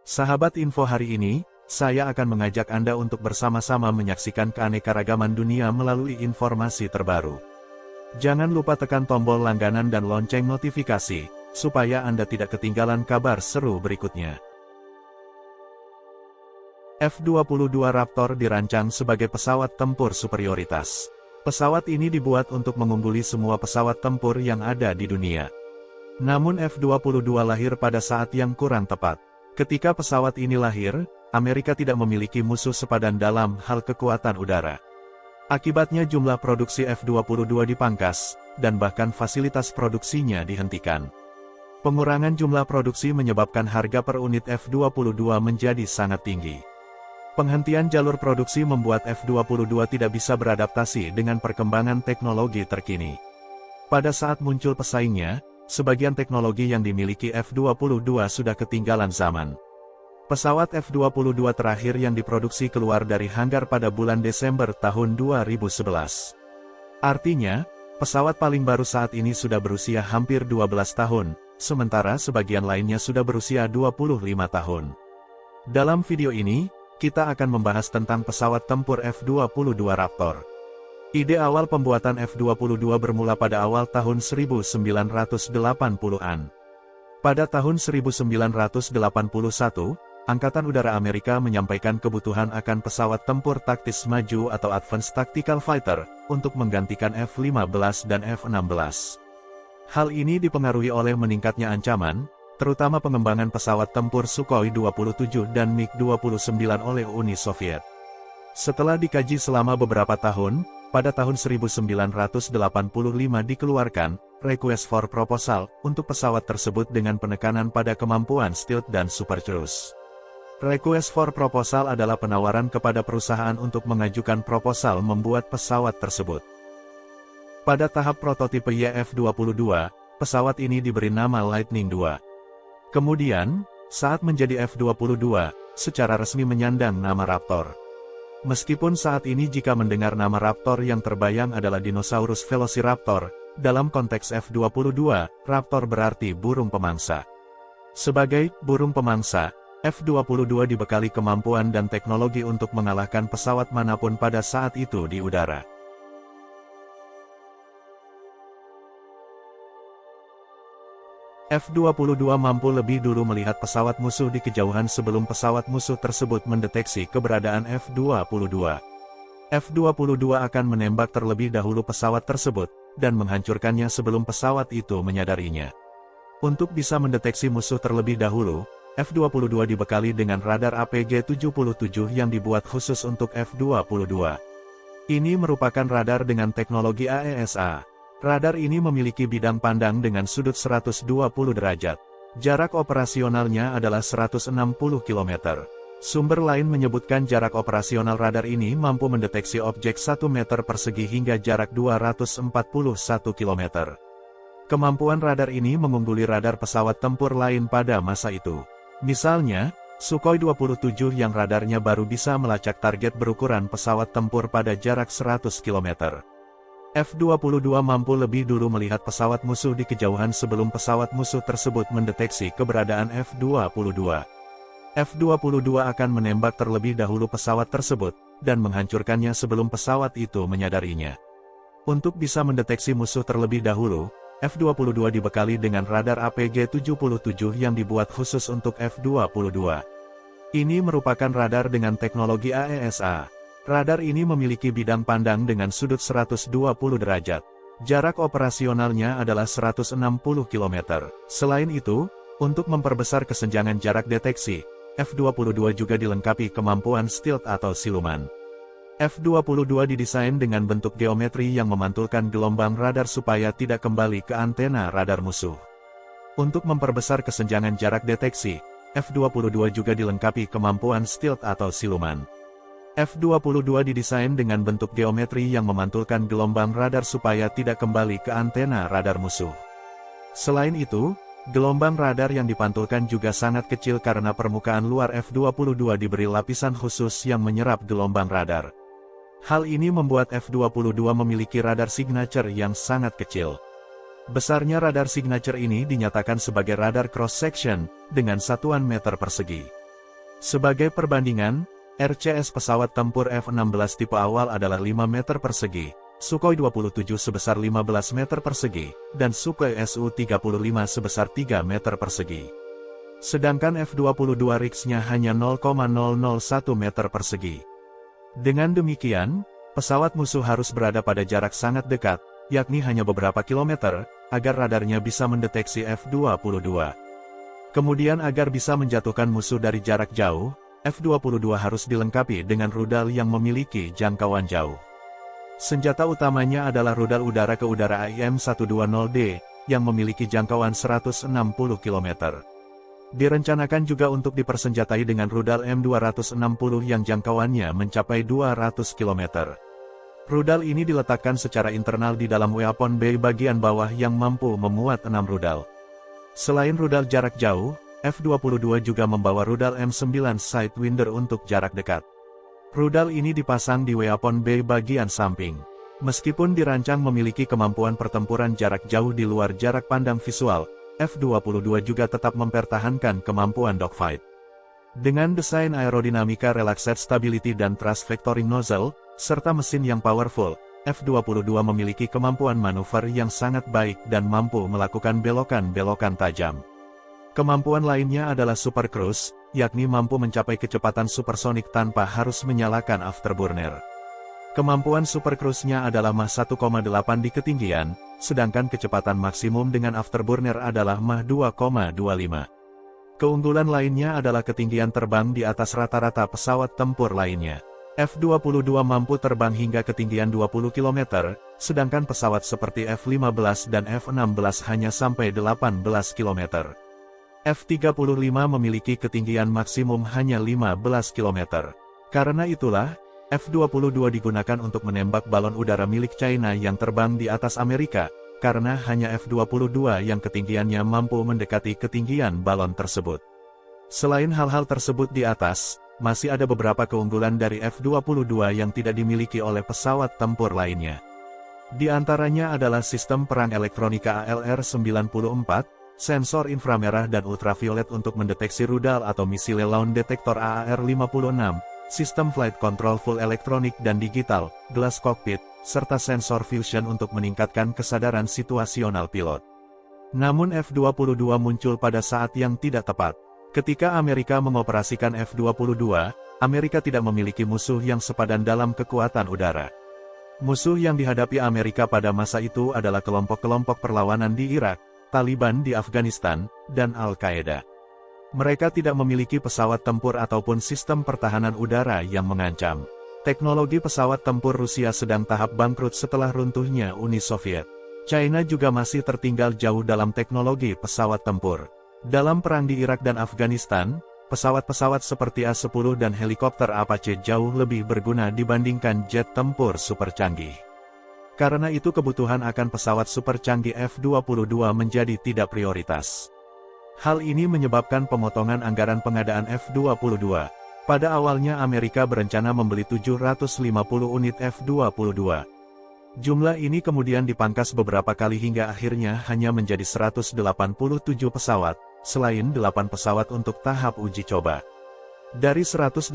Sahabat info hari ini, saya akan mengajak Anda untuk bersama-sama menyaksikan keanekaragaman dunia melalui informasi terbaru. Jangan lupa tekan tombol langganan dan lonceng notifikasi, supaya Anda tidak ketinggalan kabar seru berikutnya. F-22 Raptor dirancang sebagai pesawat tempur superioritas. Pesawat ini dibuat untuk mengungguli semua pesawat tempur yang ada di dunia. Namun F-22 lahir pada saat yang kurang tepat. Ketika pesawat ini lahir, Amerika tidak memiliki musuh sepadan dalam hal kekuatan udara. Akibatnya jumlah produksi F-22 dipangkas, dan bahkan fasilitas produksinya dihentikan. Pengurangan jumlah produksi menyebabkan harga per unit F-22 menjadi sangat tinggi. Penghentian jalur produksi membuat F-22 tidak bisa beradaptasi dengan perkembangan teknologi terkini. Pada saat muncul pesaingnya, sebagian teknologi yang dimiliki F-22 sudah ketinggalan zaman. Pesawat F-22 terakhir yang diproduksi keluar dari hanggar pada bulan Desember tahun 2011. Artinya, pesawat paling baru saat ini sudah berusia hampir 12 tahun, sementara sebagian lainnya sudah berusia 25 tahun. Dalam video ini, kita akan membahas tentang pesawat tempur F-22 Raptor. Ide awal pembuatan F-22 bermula pada awal tahun 1980-an. Pada tahun 1981, Angkatan Udara Amerika menyampaikan kebutuhan akan pesawat tempur taktis maju atau Advanced Tactical Fighter, untuk menggantikan F-15 dan F-16. Hal ini dipengaruhi oleh meningkatnya ancaman, terutama pengembangan pesawat tempur Sukhoi 27 dan MiG-29 oleh Uni Soviet. Setelah dikaji selama beberapa tahun, pada tahun 1985 dikeluarkan Request for Proposal untuk pesawat tersebut dengan penekanan pada kemampuan stealth dan super cruise. Request for Proposal adalah penawaran kepada perusahaan untuk mengajukan proposal membuat pesawat tersebut. Pada tahap prototipe YF-22, pesawat ini diberi nama Lightning II. Kemudian, saat menjadi F-22, secara resmi menyandang nama Raptor. Meskipun saat ini jika mendengar nama Raptor yang terbayang adalah dinosaurus Velociraptor, dalam konteks F-22, Raptor berarti burung pemangsa. Sebagai burung pemangsa, F-22 dibekali kemampuan dan teknologi untuk mengalahkan pesawat manapun pada saat itu di udara. F-22 mampu lebih dulu melihat pesawat musuh di kejauhan sebelum pesawat musuh tersebut mendeteksi keberadaan F-22. F-22 akan menembak terlebih dahulu pesawat tersebut, dan menghancurkannya sebelum pesawat itu menyadarinya. Untuk bisa mendeteksi musuh terlebih dahulu, F-22 dibekali dengan radar APG-77 yang dibuat khusus untuk F-22. Ini merupakan radar dengan teknologi AESA. Radar ini memiliki bidang pandang dengan sudut 120 derajat. Jarak operasionalnya adalah 160 km. Sumber lain menyebutkan jarak operasional radar ini mampu mendeteksi objek 1 meter persegi hingga jarak 241 km. Kemampuan radar ini mengungguli radar pesawat tempur lain pada masa itu. Misalnya, Sukhoi 27 yang radarnya baru bisa melacak target berukuran pesawat tempur pada jarak 100 km. F-22 mampu lebih dulu melihat pesawat musuh di kejauhan sebelum pesawat musuh tersebut mendeteksi keberadaan F-22. F-22 akan menembak terlebih dahulu pesawat tersebut, dan menghancurkannya sebelum pesawat itu menyadarinya. Untuk bisa mendeteksi musuh terlebih dahulu, F-22 dibekali dengan radar APG-77 yang dibuat khusus untuk F-22. Ini merupakan radar dengan teknologi AESA. Radar ini memiliki bidang pandang dengan sudut 120 derajat. Jarak operasionalnya adalah 160 km. Selain itu, untuk memperbesar kesenjangan jarak deteksi, F-22 juga dilengkapi kemampuan stealth atau siluman. F-22 didesain dengan bentuk geometri yang memantulkan gelombang radar supaya tidak kembali ke antena radar musuh. Untuk memperbesar kesenjangan jarak deteksi, F-22 juga dilengkapi kemampuan stealth atau siluman. F-22 didesain dengan bentuk geometri yang memantulkan gelombang radar supaya tidak kembali ke antena radar musuh. Selain itu, gelombang radar yang dipantulkan juga sangat kecil karena permukaan luar F-22 diberi lapisan khusus yang menyerap gelombang radar. Hal ini membuat F-22 memiliki radar signature yang sangat kecil. Besarnya radar signature ini dinyatakan sebagai radar cross-section, dengan satuan meter persegi. Sebagai perbandingan, RCS pesawat tempur F-16 tipe awal adalah 5 meter persegi, Sukhoi 27 sebesar 15 meter persegi, dan Sukhoi Su-35 sebesar 3 meter persegi. Sedangkan F-22 riksnya hanya 0,001 meter persegi. Dengan demikian, pesawat musuh harus berada pada jarak sangat dekat, yakni hanya beberapa kilometer, agar radarnya bisa mendeteksi F-22. Kemudian agar bisa menjatuhkan musuh dari jarak jauh, F-22 harus dilengkapi dengan rudal yang memiliki jangkauan jauh. Senjata utamanya adalah rudal udara ke udara AIM-120D, yang memiliki jangkauan 160 km. Direncanakan juga untuk dipersenjatai dengan rudal M260 yang jangkauannya mencapai 200 km. Rudal ini diletakkan secara internal di dalam weapon bay bagian bawah yang mampu memuat 6 rudal. Selain rudal jarak jauh, F-22 juga membawa rudal M9 Sidewinder untuk jarak dekat. Rudal ini dipasang di weapon bay bagian samping. Meskipun dirancang memiliki kemampuan pertempuran jarak jauh di luar jarak pandang visual, F-22 juga tetap mempertahankan kemampuan dogfight. Dengan desain aerodinamika relaxed stability dan thrust vectoring nozzle, serta mesin yang powerful, F-22 memiliki kemampuan manuver yang sangat baik dan mampu melakukan belokan-belokan tajam. Kemampuan lainnya adalah Super Cruise, yakni mampu mencapai kecepatan supersonik tanpa harus menyalakan afterburner. Kemampuan Super Cruise-nya adalah Mach 1,8 di ketinggian, sedangkan kecepatan maksimum dengan afterburner adalah Mach 2,25. Keunggulan lainnya adalah ketinggian terbang di atas rata-rata pesawat tempur lainnya. F-22 mampu terbang hingga ketinggian 20 km, sedangkan pesawat seperti F-15 dan F-16 hanya sampai 18 km. F-35 memiliki ketinggian maksimum hanya 15 km. Karena itulah, F-22 digunakan untuk menembak balon udara milik China yang terbang di atas Amerika, karena hanya F-22 yang ketinggiannya mampu mendekati ketinggian balon tersebut. Selain hal-hal tersebut di atas, masih ada beberapa keunggulan dari F-22 yang tidak dimiliki oleh pesawat tempur lainnya. Di antaranya adalah sistem perang elektronika ALR-94, sensor inframerah dan ultraviolet untuk mendeteksi rudal atau misil laun detektor AAR-56, sistem flight control full elektronik dan digital, glass cockpit, serta sensor fusion untuk meningkatkan kesadaran situasional pilot. Namun F-22 muncul pada saat yang tidak tepat. Ketika Amerika mengoperasikan F-22, Amerika tidak memiliki musuh yang sepadan dalam kekuatan udara. Musuh yang dihadapi Amerika pada masa itu adalah kelompok-kelompok perlawanan di Irak, Taliban di Afghanistan, dan Al-Qaeda. Mereka tidak memiliki pesawat tempur ataupun sistem pertahanan udara yang mengancam. Teknologi pesawat tempur Rusia sedang tahap bangkrut setelah runtuhnya Uni Soviet. China juga masih tertinggal jauh dalam teknologi pesawat tempur. Dalam perang di Irak dan Afghanistan, pesawat-pesawat seperti A-10 dan helikopter Apache jauh lebih berguna dibandingkan jet tempur super canggih. Karena itu kebutuhan akan pesawat super canggih F-22 menjadi tidak prioritas. Hal ini menyebabkan pemotongan anggaran pengadaan F-22. Pada awalnya Amerika berencana membeli 750 unit F-22. Jumlah ini kemudian dipangkas beberapa kali hingga akhirnya hanya menjadi 187 pesawat, selain 8 pesawat untuk tahap uji coba. Dari 187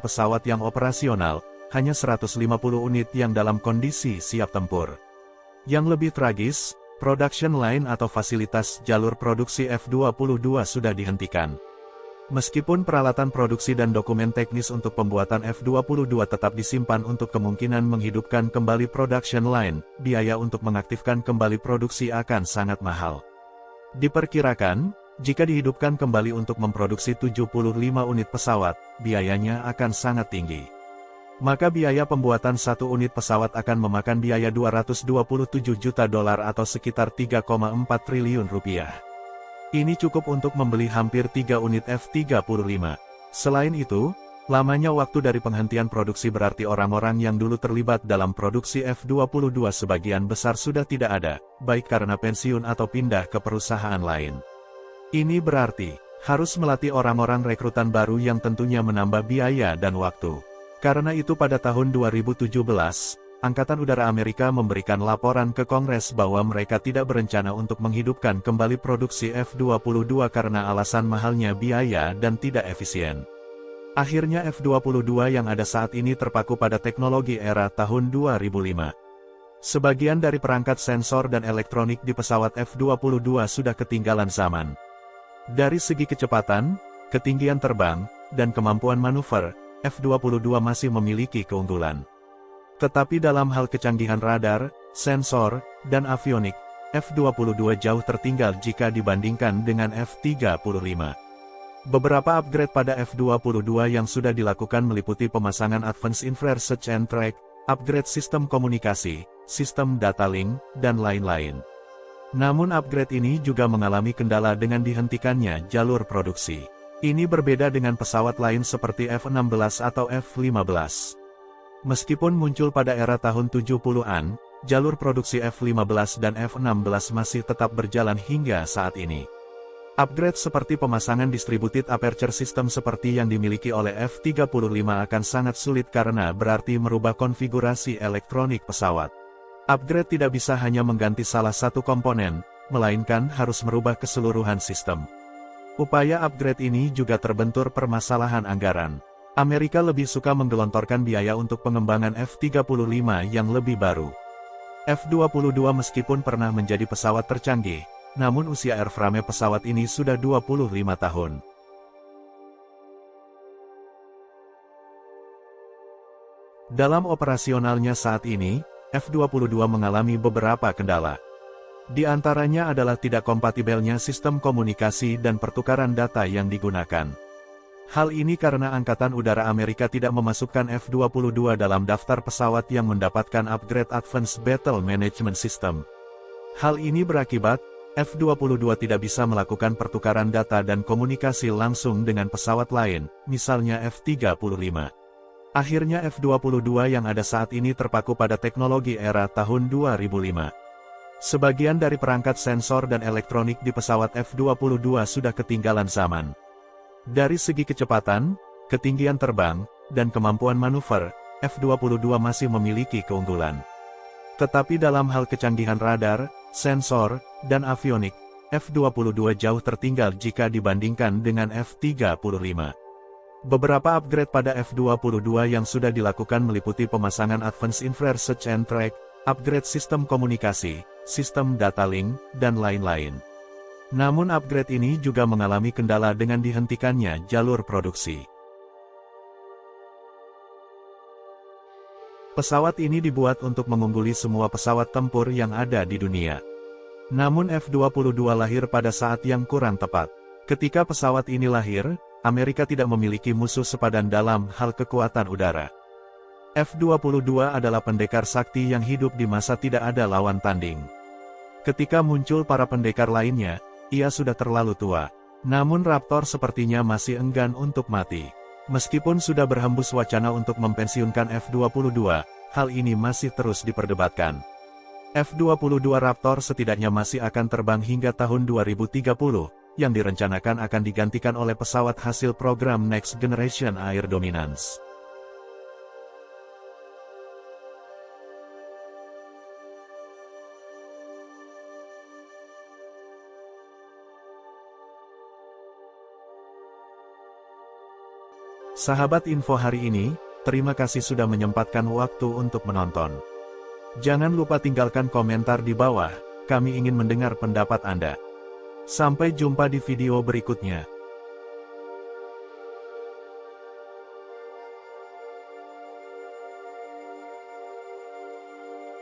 pesawat yang operasional, hanya 150 unit yang dalam kondisi siap tempur. Yang lebih tragis, production line atau fasilitas jalur produksi F-22 sudah dihentikan. Meskipun peralatan produksi dan dokumen teknis untuk pembuatan F-22 tetap disimpan untuk kemungkinan menghidupkan kembali production line, biaya untuk mengaktifkan kembali produksi akan sangat mahal. Diperkirakan, jika dihidupkan kembali untuk memproduksi 75 unit pesawat, biayanya akan sangat tinggi. Maka biaya pembuatan satu unit pesawat akan memakan biaya $227 juta atau sekitar 3,4 triliun rupiah. Ini cukup untuk membeli hampir 3 unit F-35. Selain itu, lamanya waktu dari penghentian produksi berarti orang-orang yang dulu terlibat dalam produksi F-22 sebagian besar sudah tidak ada, baik karena pensiun atau pindah ke perusahaan lain. Ini berarti, harus melatih orang-orang rekrutan baru yang tentunya menambah biaya dan waktu. Karena itu pada tahun 2017, Angkatan Udara Amerika memberikan laporan ke Kongres bahwa mereka tidak berencana untuk menghidupkan kembali produksi F-22 karena alasan mahalnya biaya dan tidak efisien. Akhirnya F-22 yang ada saat ini terpaku pada teknologi era tahun 2005. Sebagian dari perangkat sensor dan elektronik di pesawat F-22 sudah ketinggalan zaman. Dari segi kecepatan, ketinggian terbang, dan kemampuan manuver, F-22 masih memiliki keunggulan. Tetapi dalam hal kecanggihan radar, sensor, dan avionik, F-22 jauh tertinggal jika dibandingkan dengan F-35. Beberapa upgrade pada F-22 yang sudah dilakukan meliputi pemasangan Advanced Infrared Search and Track, upgrade sistem komunikasi, sistem data link, dan lain-lain. Namun upgrade ini juga mengalami kendala dengan dihentikannya jalur produksi. Ini berbeda dengan pesawat lain seperti F-16 atau F-15. Meskipun muncul pada era tahun 70-an, jalur produksi F-15 dan F-16 masih tetap berjalan hingga saat ini. Upgrade seperti pemasangan Distributed Aperture System seperti yang dimiliki oleh F-35 akan sangat sulit karena berarti merubah konfigurasi elektronik pesawat. Upgrade tidak bisa hanya mengganti salah satu komponen, melainkan harus merubah keseluruhan sistem. Upaya upgrade ini juga terbentur permasalahan anggaran. Amerika lebih suka menggelontorkan biaya untuk pengembangan F-35 yang lebih baru. F-22 meskipun pernah menjadi pesawat tercanggih, namun usia airframe pesawat ini sudah 25 tahun. Dalam operasionalnya saat ini, F-22 mengalami beberapa kendala. Di antaranya adalah tidak kompatibelnya sistem komunikasi dan pertukaran data yang digunakan. Hal ini karena Angkatan Udara Amerika tidak memasukkan F-22 dalam daftar pesawat yang mendapatkan upgrade Advanced Battle Management System. Hal ini berakibat, F-22 tidak bisa melakukan pertukaran data dan komunikasi langsung dengan pesawat lain, misalnya F-35. Akhirnya F-22 yang ada saat ini terpaku pada teknologi era tahun 2005. Sebagian dari perangkat sensor dan elektronik di pesawat F-22 sudah ketinggalan zaman. Dari segi kecepatan, ketinggian terbang, dan kemampuan manuver, F-22 masih memiliki keunggulan. Tetapi dalam hal kecanggihan radar, sensor, dan avionik, F-22 jauh tertinggal jika dibandingkan dengan F-35. Beberapa upgrade pada F-22 yang sudah dilakukan meliputi pemasangan Advanced Infrared Search and Track, upgrade sistem komunikasi, sistem data link, dan lain-lain. Namun upgrade ini juga mengalami kendala dengan dihentikannya jalur produksi. Pesawat ini dibuat untuk mengungguli semua pesawat tempur yang ada di dunia. Namun F-22 lahir pada saat yang kurang tepat. Ketika pesawat ini lahir, Amerika tidak memiliki musuh sepadan dalam hal kekuatan udara. F-22 adalah pendekar sakti yang hidup di masa tidak ada lawan tanding. Ketika muncul para pendekar lainnya, ia sudah terlalu tua. Namun Raptor sepertinya masih enggan untuk mati. Meskipun sudah berhembus wacana untuk mempensiunkan F-22, hal ini masih terus diperdebatkan. F-22 Raptor setidaknya masih akan terbang hingga tahun 2030, yang direncanakan akan digantikan oleh pesawat hasil program Next Generation Air Dominance. Sahabat info hari ini, terima kasih sudah menyempatkan waktu untuk menonton. Jangan lupa tinggalkan komentar di bawah, kami ingin mendengar pendapat Anda. Sampai jumpa di video berikutnya.